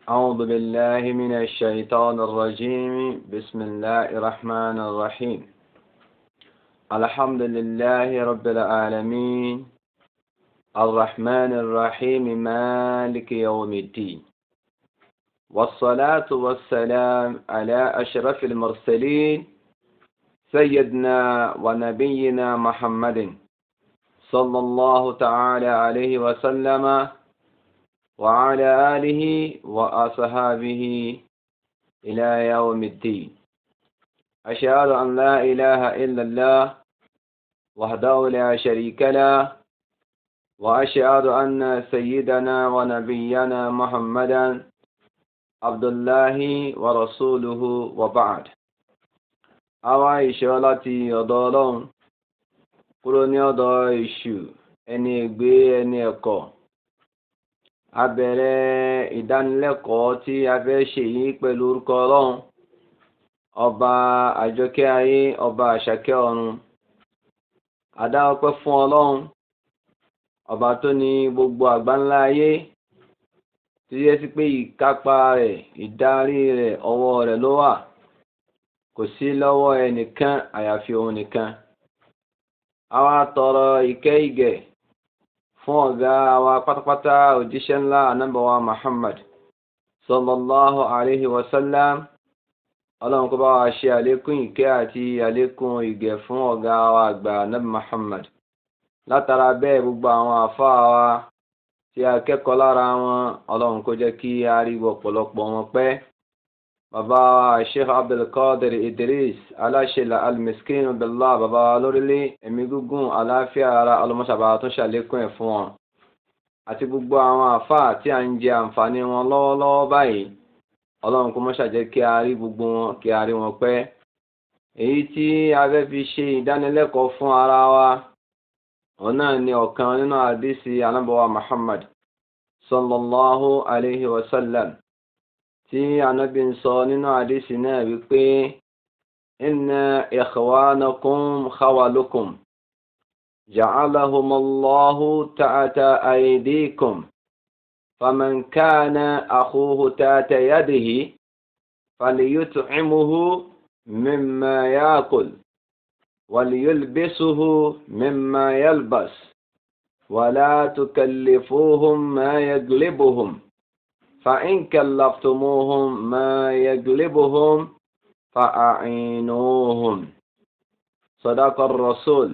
أعوذ بالله من الشيطان الرجيم. بسم الله الرحمن الرحيم. الحمد لله رب العالمين الرحمن الرحيم مالك يوم الدين، والصلاة والسلام على أشرف المرسلين سيدنا ونبينا محمد صلى الله تعالى عليه وسلم وعلى آله وأصحابه إلى يوم الدين. أشهد أن لا إله إلا الله وحده لا شريك له، وأشهد أن سيدنا ونبينا محمدا عبد الله ورسوله وبعد. àwa ìṣọ́ láti ọ̀dọ̀ Ọlọ́run kúrò ní ọ̀dọ̀ èṣù ẹni ègbé ẹni ẹ̀kọ́. A bẹ̀rẹ̀ ìdánilẹ́kọ̀ọ́ tí a fẹ́ ṣe yìí pẹ̀lú orúkọ Ọlọ́run, ọba àjọkẹ́ ayé, ọba àṣàkẹ́ ọ̀run. A dá ọpẹ́ fún Ọlọ́run, ọba tó ní gbogbo àgbáńlá ayé, tí yẹ sí pé ìkápá rẹ̀, ìdarí rẹ̀, ọwọ́ rẹ̀ ló wà. Kò sí lọ́wọ́ ẹnìkan àyàfi òun nìkan. A wá tọrọ ìkẹ́ ìgẹ̀ fún ọ̀gá wa pátápátá, òjíṣẹ́ ńlá ànábì wa Muhammad sallallahu alayhi wa sallam. Ọlọ́run kó bá wa ṣe àlékún ìkẹ́ àti àlékún ìgẹ̀ fún ọ̀gá wa àgbà ànábì Muhammad. Látara bẹ́ẹ̀ gbogbo àwọn àfáà wa tí a kẹ́kọ̀ọ́ lára wọn, Ọlọ́run kó jẹ́ kí a rí ọ̀pọ̀lọpọ̀ wọn pẹ́. Bàbá wa Sheikh Abdulkadir Idris aláṣẹ Al-Miskinu Billah, bàbá wa lórílẹ̀ ẹ̀mí gígùn àlàáfíà ara ọlọ́mọṣàbà tó ṣàlékún ẹ̀ fún wọn. Àti gbogbo àwọn àfáà tí a ń jẹ àǹfààní wọn lọ́wọ́lọ́wọ́ báyìí, Ọlọ́run kó mọ́ṣà jẹ́ kí a rí gbogbo wọn, kí a rí wọn pẹ́. Èyí tí a fẹ́ fi ṣe ìdánilẹ́kọ̀ọ́ fún ara wa, òun náà ni ọ̀kan nínú àdísì ànábì wa Muhammad sallallahu alayhi wa sallam, tí ànábì ń sọ nínú àdísì náà wípé inna ikhwanakum khawalukum ja'alahumullahu ta'ata aydikum faman kana akhuhu ta'ata yadihi falyut'imuhu mimma ya'kul وليلبسه مما يلبس ولا تكلفوهم ما يغلبهم فإن كلفتموهم ما يغلبهم فأعينوهم. صدق الرسول.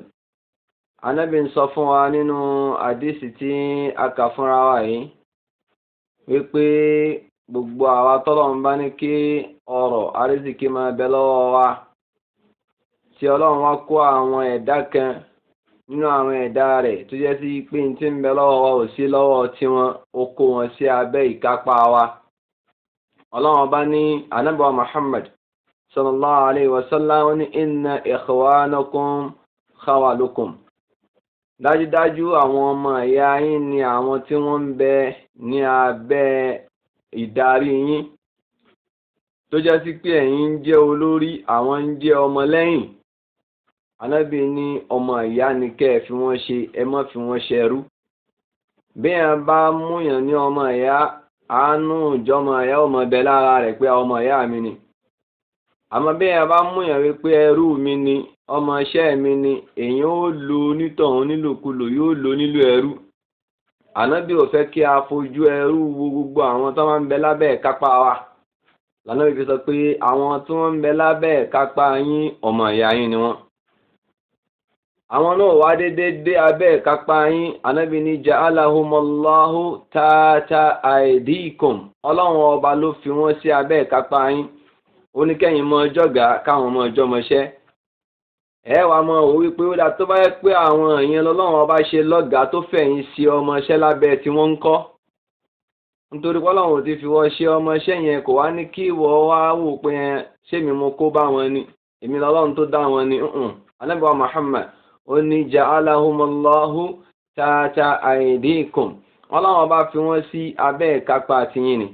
Ànábì ń sọ fún wa nínú àdísì tí a kà fúnra wa yìí wípé gbogbo àwa tọ́lọ́run bá ní kí ọrọ̀ àrísìkí máa bẹ lọ́wọ́ wa, tí Ọlọ́run wá kó àwọn ẹ̀dá kan nínú àwọn ẹ̀dá rẹ̀ tó jẹ́ sí pé tí ń bẹ lọ́wọ́ wa ò sí lọ́wọ́ tí wọ́n ó kó wọn sí abẹ́ ìkápá wa. Ọlọ́run bá ní ànábì wa Muhammad sallallahu alayhi wa sallam ní inna ikhwanakum khawalukum. Dájúdájú àwọn ọmọ ìyá yín ni àwọn tí wọ́n ń bẹ ní abẹ́ ìdarí yín, tó jẹ́ sí pé ẹ̀yin ń jẹ́ olórí, àwọn ń jẹ́ ọmọ lẹ́yìn. Ànábì ní ọmọ ìyá ni kẹ́ ẹ fi wọ́n ṣe, ẹ má fi wọ́n ṣẹrú. Bí ẹ bá múyàn ní ọmọ ìyá, àánú ìjọmọ ìyá ọmọ bẹ lára rẹ̀ pé ọmọ ìyá mi ni. Àmọ́ bí ẹ bá múyàn wípé ẹrú mi ni, ọmọ iṣẹ́ mi ni, èyàn ó lo onítọ̀hún nílòkulò, yóò lo nílò ẹrú. Ànábì ò fẹ́ kí a fojú ẹrú wo gbogbo àwọn tó máa ń bẹ lábẹ́ kápá wa. Ànábì fi sọ pé àwọn tí wọ́n ń bẹ lábẹ́ kápá yín ọmọ ìyá yín ni wọ́n. Àwọn náà wá dédé dé abẹ́ kápá yín. Ànábì ní ja'alahumullahu ta'ata aydikum. Ọlọ́run ọba ló fi wọ́n sí abẹ́ kápá yín. Ó ní kẹ́yìn mọ ọjọ́gà káwọn ọmọ ọjọ́ mọṣẹ́. Ẹ wá mọ òun wípé ó dá tó bá yẹ pé àwọn èèyàn lọ́lọ́run ọba ṣe lọ́gàá tó fẹ̀yìn sí ọmọṣẹ́ lábẹ́ tí wọ́n ń kọ́. Nítorí pọ́lọ́run ti fi wọ́n ṣe ọmọṣẹ́ yẹn, kò wá ní kí ìwọ wá wò pé ṣé mi mo kó bá wọn ni, èmi lọ́lọ́run tó dá wọn ni. Ànábì wa Muhammad ó ní ja'alahumullahu ta'ata aydikum. Ọlọ́run bá fi wọ́n sí abẹ́ ìkápá tiyín ni.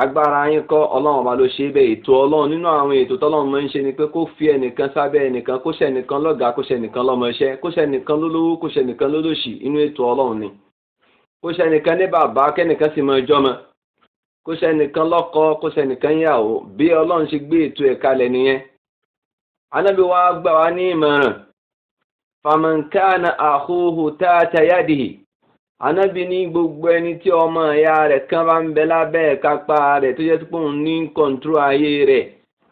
Agbára yín kọ́, Ọlọ́run bá ló ṣe bẹ́ẹ̀. Ètò Ọlọ́run nínú àwọn ètò tọ́lọ́run máa ń ṣe ni pé kó fi ẹnìkan sábẹ́ ẹnìkan, kó ṣe ẹnìkan lọ́gàá, kó ṣe ẹnìkan lọ́mọṣẹ́, kó ṣe ẹnìkan lólówó, kó ṣe ẹnìkan lólòṣì. Inú ètò Ọlọ́run ni. Kó ṣe ẹnìkan ní bàbá, kẹ́nìkan sì máa jọ́mọ. kó sẹ́nìkan lọ́kọ kó sẹ́nìkan yàwó bí Ọlọ́run ṣe gbé ètò ẹ̀ kalẹ̀ nìyẹn. Ànábì wa gbà wá ní ìmọ̀ràn faman kana akhuhu tahta yadihi. Ànábì ní gbogbo ẹni tí ọmọ ìyá rẹ̀ kan bá ń bẹ lábẹ́ kápá rẹ̀ tó jẹ́ pé òun ní kọ̀ǹtró ayé rẹ̀.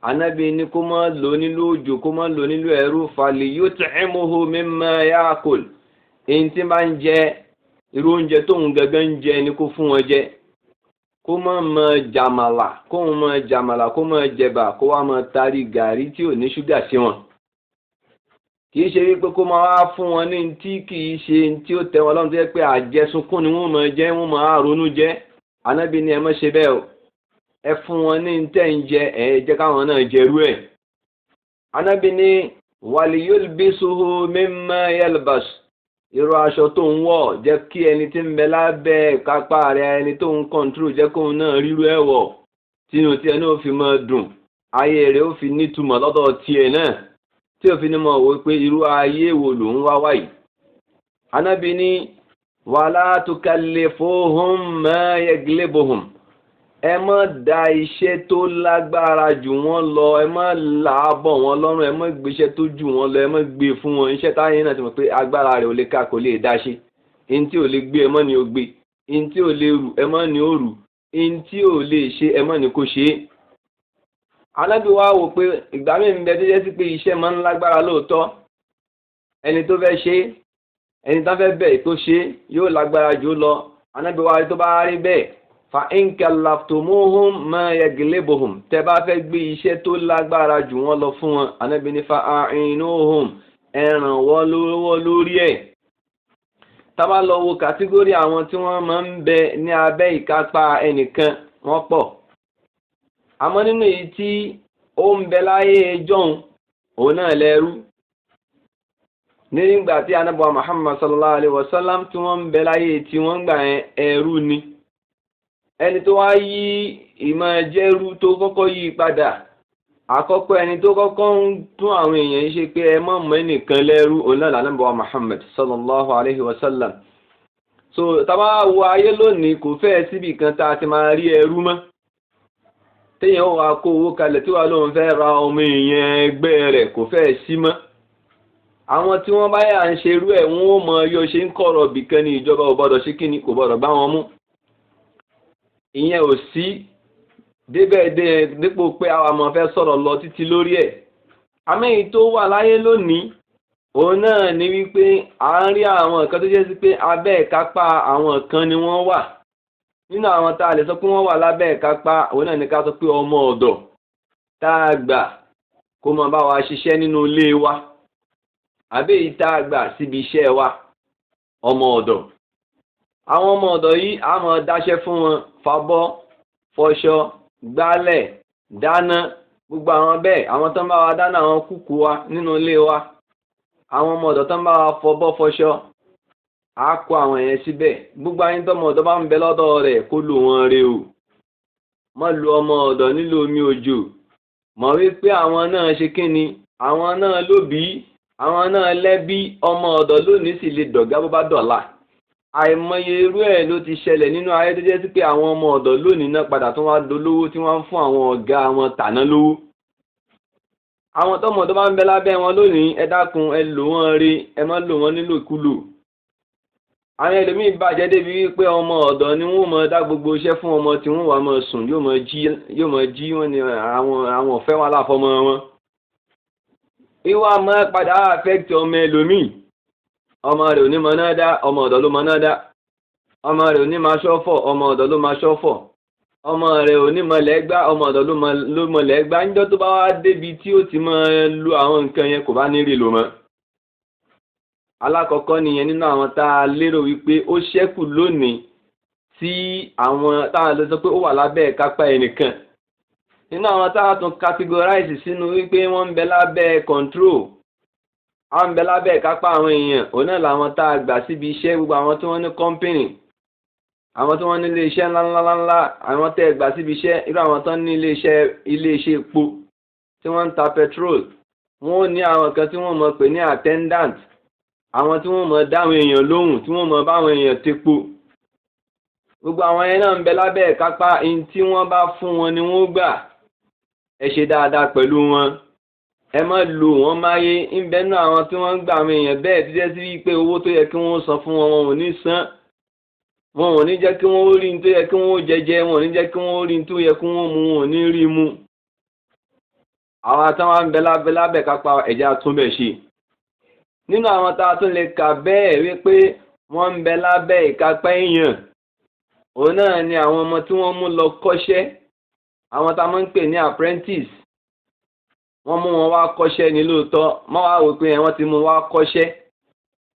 Ànábì ní kó má lò nílò òjò kó má lò nílò ẹrú falyut'imuhu mimma ya'kul. Èyí tí bá ń jẹ irú oúnjẹ tóun gangan ń jẹ ni kó fún wọn jẹ. Kó má jàmàlà kó má jẹ̀bà kó wá má tari gàrí tí ò ní ṣúgà sí wọn. Kìí ṣe wípé kó máa wá fún wọn ní tí kìí ṣe tí ó tẹ́ wọn lọ́rùn tó yẹ pé àjẹsunkún ni wọ́n máa jẹ wọ́n máa ronú jẹ. Ànábì ní ẹ má ṣe bẹ́ẹ̀ o. Ẹ fún wọn ní tẹ́ ń jẹ ẹ jẹ́ káwọn náà jẹrú ẹ̀. Ànábì ní waliyulbisuhu mimma yalbas. Irú aṣọ tó ń wọ̀ jẹ́ kí ẹni tí ń bẹ lábẹ́ kápá rẹ̀ ẹni tó ń kọ́ńtró jẹ́ kóun náà rírú ẹ̀ wọ̀ tínú tiẹ̀ náà ó fi máa dùn ayé rẹ̀ ó fi nítumọ̀ lọ́dọ̀ tiẹ̀ náà tí ó fi ní mọ̀ wò pé irú ayé wo ló ń wá wáyìí. Ànábì ní wala tukallifuhum ma yaglibuhum. Ẹ má da iṣẹ́ tó lágbára jù wọ́n lọ ẹ má làábọ̀ wọn lọ́rùn ẹ má gbéṣẹ́ tó jù wọ́n lọ ẹ má gbé fún wọn iṣẹ́ táyé náà ti mọ̀ pé agbára rẹ̀ ò lè ká kò lè dá ṣe. In tí ò lè gbé ẹ má ní ó gbé in tí ò lè rù ẹ má ní ó rù in tí ò lè ṣe ẹ má ní kó ṣe é. Ànábì wa wò pé ìgbà mi ń bẹ tó jẹ́ sí pé iṣẹ́ máa ń lágbára lóòótọ́ ẹni tó fẹ́ ṣe ẹni tó fẹ́ bẹ̀ tó ṣe yóò lágbára jù lọ. Ànábì wa tó bá rí bẹ́ẹ̀ fa in kallaftumuhum ma yaglibuhum. Tẹ́ bá fẹ́ gbé iṣẹ́ tó lágbára jù wọ́n lọ fún wọn Ànábì ní fa a'inuhum ẹ ràn wọ́n lọ́wọ́ lórí ẹ̀. Tá bá lọ wo kàtígórì àwọn tí wọ́n máa ń bẹ ní abẹ́ ìkápá ẹnìkan wọ́n pọ̀. Àmọ́ nínú èyí tí ó ń bẹ láyé jọ̀hún òun náà lẹ́rú. Nígbà tí Ànábì wa Muhammad sallallahu alaihi wasallam tí wọ́n ń bẹ láyé tí wọ́n gbà ẹrú ni. Ẹni tó wá yí ìmọ̀ jẹ́rú tó kọ́kọ́ yí padà àkọ́kọ́ ẹni tó kọ́kọ́ ń tún àwọn èèyàn ṣe pé ẹ má mọ̀ ẹnìkan lẹ́rú òun náà l'Ànábì wa Muhammad sallallahu alaihi wasallam. So tá bá wo ayé lónìí kò fẹ́ síbì kan tá a ti máa rí ẹrú mọ́. Téèyàn ó wá kó owó kalẹ̀ tí wà lóun fẹ́ ra ọmọ èèyàn ẹgbẹ́ rẹ̀ kò fẹ́ sí mọ́. Àwọn tí wọ́n bá yà ń ṣerú ẹ̀ wọ́n ó mọ yọ ṣe ń kọ̀rọ̀ bìkan ní ìjọba ò gbọ́dọ̀ ṣe kíni kò gbọ́dọ̀ bá wọn mú. Ìyẹn ò sí débẹ̀ dípò pé àwa máa fẹ́ sọ̀rọ̀ lọ títí lórí ẹ̀. Àmẹ́yìn tó wà láyé lónìí òun náà ni wípé à ń rí àwọn nǹkan tó jẹ́ sí pé abẹ́ ìkápá àwọn kan ni wọ́n wà. Nínú àwọn tá a lè sọ pé wọ́n wà lábẹ́ ìkápá òun náà ni ká sọ pé ọmọ ọ̀dọ̀ tá a gbà kó máa bá wa ṣiṣẹ́ nínú ilé wa àbí èyí tá a gbà síbi iṣẹ́ wa ọmọ ọ̀dọ̀. Àwọn ọmọ ọ̀dọ̀ yìí a máa dáṣẹ́ fún wọn fabọ́ fọṣọ gbálẹ̀ dáná gbogbo àwọn bẹ́ẹ̀ àwọn tó ń bá wa dáná àwọn kúkú wa nínú ilé wa àwọn ọmọ ọ̀dọ̀ tó ń bá wa fọbọ́ fọṣọ a kó àwọn yẹn síbẹ̀ gbogbo ayé tó ọmọ ọ̀dọ̀ bá ń bẹ lọ́dọ̀ rẹ̀ kó lò wọ́n re o má lu ọmọ ọ̀dọ̀ nílò omi òjò mọ̀ wípé àwọn náà ṣe kíni àwọn náà lóbí àwọn náà lẹ́bí ọmọ ọ̀dọ̀ lónìí sì lè dọ̀gá bó bá dọ̀la. Àìmọye irú ẹ̀ ló ti ṣẹlẹ̀ nínú ayé tó jẹ́ sí pé àwọn ọmọ ọ̀dọ̀ lónìí náà padà tó wá dolówó tí wọ́n ń fún àwọn ọ̀gá wọn tàná lówó. Àwọn tọ́mọ tó bá ń bẹ lábẹ́ wọn lónìí ẹ dákun ẹ lò wọ́n rí ẹ má lò wọ́n nílòkulò. Àwọn ẹlòmíì bàjẹ́ débi wípé ọmọ ọ̀dọ̀ ni wọ́n mọ dá gbogbo iṣẹ́ fún ọmọ tí wọ́n wà mọ sùn yóò mọ jí wọn ni àwọn ọ̀fẹ́ wà láfọmọ wọn. Ìwà máa padà affect ọmọ ẹlòmíì. Ọmọ rẹ̀ ò ní mọ náà dá ọmọ ọ̀dọ̀ ló mọ náà dá. Ọmọ rẹ̀ ò ní máa ṣọ́fọ̀ ọmọ ọ̀dọ̀ ló máa ṣọ́fọ̀. Ọmọ rẹ̀ ò ní mọlẹ̀ gbá ọmọ ọ̀dọ̀ ló mọlẹ̀ gbá níjọ́ tó bá wá débi tí ó ti máa lu àwọn nǹkan yẹn kò bá ní rí lò mọ́. Alákọ̀ọ́kọ́ nìyẹn nínú àwọn tá a lérò wípé ó ṣẹ́kù lónìí tí àwọn tá a lè sọ pé ó wà lábẹ́ ìkápá ẹnìkan. Nínú àwọn tá a tún categorize sínú wípé wọ́n ń bẹ lábẹ́ control àwọn ń bẹ lábẹ́ ìkápá àwọn èèyàn òun náà làwọn tá a gbà síbi iṣẹ́ gbogbo àwọn tí wọ́n ní company àwọn tí wọ́n ní ilé iṣẹ́ ńláńláńlá àwọn tẹ́ gbà síbi iṣẹ́ irú àwọn tó ní ilé iṣẹ́ epo tí wọ́n ń ta petrol wọ́n ní àwọn kan tí wọ́n mọ̀ pé ní attendant àwọn tí wọ́n mọ̀ dáwọn èèyàn lóhùn tí wọ́n mọ̀ báwọn èèyàn tepo gbogbo àwọn yẹn náà ń bẹ lábẹ́ ìkápá in tí wọ́n bá fún wọn ni wọ́n gbà. Ẹ ṣe dáadáa pẹ̀lú wọn, ẹ má lò wọ́n máyé. ń bẹ náà àwọn tí wọ́n ń gbà àwọn èèyàn bẹ́ẹ̀ tí jẹ́ sí wípé owó tó yẹ kí wọ́n san fún wọn wọn ò ní san, wọn ò ní jẹ́ kí wọ́n rí ní tó yẹ kí wọ́n jẹjẹ, wọn ò ní jẹ́ kí wọ́n rí ní tó yẹ kí wọ́n mu, wọn ò ní rí mu. àwọn àtàwọn ń bẹ lábẹ́ kápá ẹ̀já tún bẹ̀ ṣe. nínú àwọn tá a tún lè kà bẹ́ẹ̀ wípé wọ́n ń bẹ lábẹ́ ìkápá èèyàn, òun náà ni àwọn ọmọ tí wọ́n mú lọ kọ́ṣẹ́, àwọn tá a máa ń pè ní apprentice. wọ́n mú wọn wá kọ́ṣẹ́ ní lóòótọ́, má wá wò pé wọ́n ti mú wá kọ́ṣẹ́.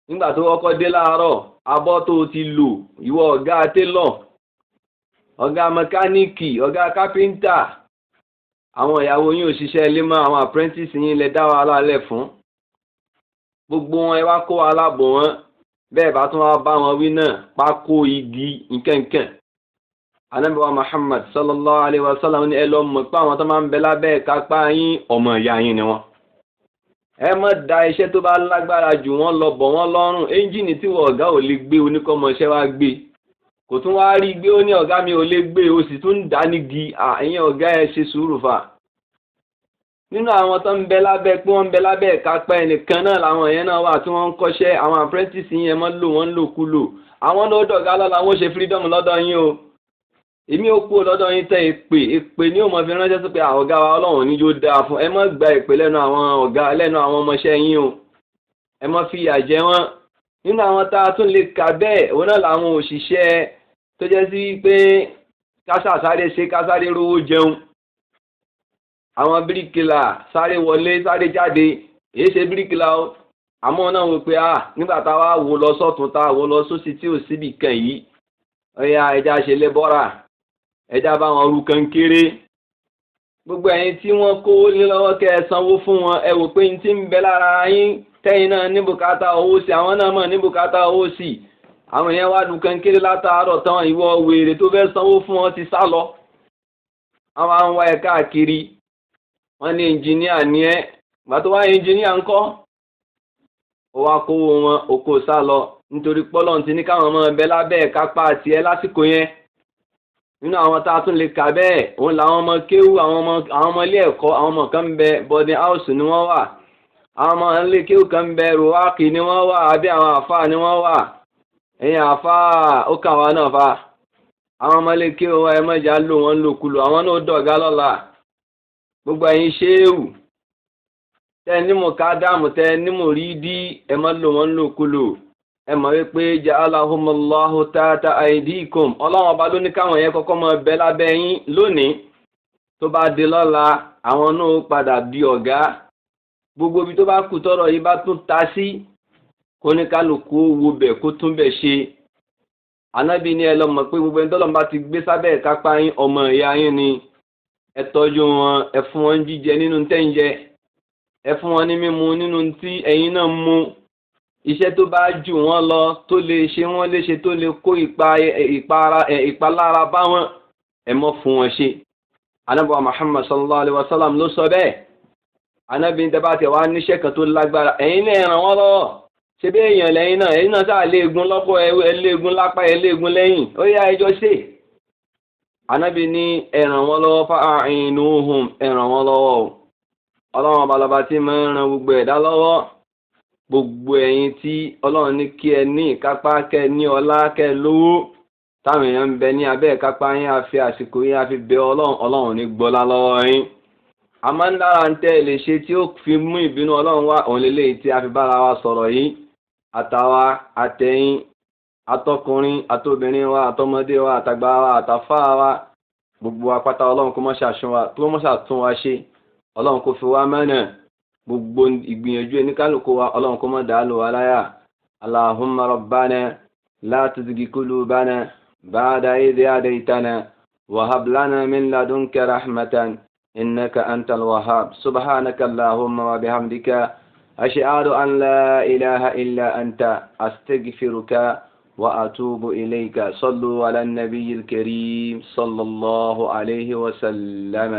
nígbà tó kọ́kọ́ dé láàárọ̀, abọ́ tó ti lò, ìwọ ọ̀gá télọ̀, ọ̀gá mẹkáníìkì, ọ̀gá kápẹ́ńtà, àwọn ìyàwó yín ò ṣiṣẹ́ ilé mọ́, àwọn apprentice yín lẹ dá wàhálà lẹ̀ fún. gbogbo wọn ẹ wá kó wàhálà bò wọ́n, bẹ́ẹ̀ bá tún wá bá wọn wí náà, pákó igi nkankan. Ànábì wa Muhammad sallallahu alayhi wa sallam ní ẹ lọ mọ̀ pé àwọn tó máa ń bẹ lábẹ́ ìkápá yín ọmọ ìyá yín ni wọ́n. ẹ má da iṣẹ́ tó bá lágbára jù wọ́n lọ bọ̀ wọ́n lọ́rùn. ẹ́ńjìnì tí wọ́n ọ̀gá ò lè gbé, oníkọ́mọṣẹ́ wá gbé, kò tún wá rí gbé, ó ní ọ̀gá mi ò lè gbé, ó sì tún dá nígi. ẹ̀yin ọ̀gá ẹ ṣe sùúrù fà. nínú àwọn tó ń bẹ lábẹ́ pé wọ́n ń bẹ lábẹ́ ìkápá ẹnìkan náà làwọn yẹn náà wà tí wọ́n ń kọ́ṣẹ́. àwọn apprentice yẹn mọ́ lò wọ́n lòkulò. àwọn lọ́dọ̀ ọ̀gá lọ́la wọ́n ṣe freedom lọ́dọ̀ yín o. èmi ò kú lọ́dọ̀ yín tẹ́ èpè ní òmò fi ránṣẹ́ sí pé ọ̀gá wa ọlọ́run ní yóò dáa fún. ẹ má gba èpè lẹ́nu àwọn ọ̀gá, lẹ́nu àwọn ọmọọṣẹ́ yín o. ẹ má fi ìyà jẹ wọ́n. nínú àwọn tá a tún lè kà bẹ́ẹ̀, òun náà làwọn òṣìṣẹ́ tó jẹ́ sí pé kásá sáré ṣe kásáré rówó jẹun. àwọn bíríkìlà sáré wọlé sáré jáde, èyí ṣe bíríkìlà o. àmọ́ náà wò pé nígbà táwa wò lọ sọ́tún tá a wò lọ sósì tí ò síbì kan yìí, ọ̀yà ẹja ṣe lẹ́bọ́rà, ẹja bá wọn ru kankéré. gbogbo ẹ̀yin tí wọ́n kówó lé lọ́wọ́ kẹ́ ẹ sanwó fún wọn, ẹ wò pé ní tí ń bẹ lára yín tẹ́yìn náà ní bùkátà owó sí, àwọn náà mọ̀ ní bùkátà owó sí. àwọn yẹn wá ru kankéré látàárọ̀ tán, ìwọ wèrè tó fẹ́ sanwó fún wọn ti sá lọ. àwọn àwọn wá ẹ káàkiri, wọ́n ní ẹnjìníà ní ẹ́, gbà tó wá ẹnjìníà ńkọ́, ó wá kówó wọn òkò sá lọ nítorí pọ́lọ́n ti ní káwọn ọmọ ẹbẹ lábẹ́ ìkápá tiẹ̀ lásìkò yẹn. nínú àwọn tá a tún lè kà bẹ́ẹ̀, òun làwọn ọmọ kéwú, àwọn ọmọ ilé ẹ̀kọ́, àwọn ọmọ kan ń bẹ boarding house ni wọ́n wà, àwọn ọmọ ilé kéwú kan ń bẹ rúwákì ni wọ́n wà, àbí àwọn àfáà ni wọ́n wà. ẹ̀yin àfáà ó kà wá náà fa. àwọn ọmọ ilé kéwú wa ẹ mọ̀jà lò wọ́n lòkulò, àwọn náà dọ̀gá lọ́la. gbogbo ẹ̀yin ṣéwù tẹ́ ní mùkádàmù tẹ́ ní mùrídí, ẹ má lò wọ́n lòkulò. ẹ mọ̀ wípé ja'alahumullahu tahta aydikum, ọlọ́run ọba ló ní káwọn yẹn kọ́kọ́ mọ bẹ lábẹ́ yín lónìí. tó bá di lọ́la àwọn náà padà di ọ̀gá. gbogbo ibi tó bá kù tọ́rọ̀ yìí bá tún ta sí, kó ní kálukú wo bẹ̀ kó tún bẹ̀ ṣe. Ànábì ní ẹ lọ mọ̀ pé gbogbo ẹni tọ́lọ́run bá ti gbé sábẹ́ ìkápá yín ọmọ ìyá yín ni. ẹ tọ́jú wọn, ẹ fún wọn jíjẹ nínú tẹ́ ń jẹ, ẹ fún wọn ní mímu nínú tí ẹ̀yin náà ń mu. iṣẹ́ tó bá jù wọ́n lọ, tó lè ṣe wọ́n léṣe, tó lè kó ìpalára bá wọn, ẹ mọ́ fún wọn ṣe. Ànábì wa Muhammad sallallahu alayhi wa sallam ló sọ bẹ́ẹ̀. Ànábì ní tẹ́bá tẹ̀ wá níṣẹ́ kan tó lágbára, ẹ̀yin náà ràn wọ́n lọ́wọ́. ṣe bí èèyàn lẹ́yìn náà, ẹ̀yin náà sáà léegun lọ́pọ̀, ẹlẹ́gun lápá, ẹlẹ́gun lẹ́yìn, ó yá ẹjọ́ ṣe. Ànábì ní ẹ ràn wọ́n lọ́wọ́, fa'inuhum, ẹ ràn wọ́n lọ́wọ́ o. ọlọ́run ọba lọba tí máa ń ran gbogbo ẹ̀dá lọ́wọ́. gbogbo ẹ̀yin tí ọlọ́run ní kí ẹ ní ìkápá, kẹ ní ọlá, kẹ lówó, táwọn èèyàn ń bẹ ní abẹ́ ìkápá yín, a fi àsìkò yín a fi bẹ ọlọ́run ní gbọ́lá lọ́wọ́ yín. a máa ń dára ń tẹ́ lè ṣe tí ó fi mú ìbínú ọlọ́run wá, òun lélẹ́yìí tí a fi bára wa sọ̀rọ̀ yìí. àtàwa àtẹ̀yìn, àtọkùnrin àtobìnrin wa, àtọmọdé wa, àtàgbà wa, àtàfáà wa, gbogbo apáta ọlọ́run kó mọ́ ṣàtún wa ṣe, ọlọ́run kó fi wá mẹ́nà. gbogbo ìgbìyànjú oníkálùkù wa ọlọ́run kó mọ́ dàálù wa láyà. Allahumma rabbana la tuzigh qulubana ba'da idh hadaytana wa hab lana min ladunka rahmatan innaka antal wahhab. Subhanaka Allahumma wa bihamdika ashhadu an la ilaha illa anta astaghfiruka wa atubu ilayka. Sallu ala an-nabiyyil karim sallallahu alayhi wa sallam.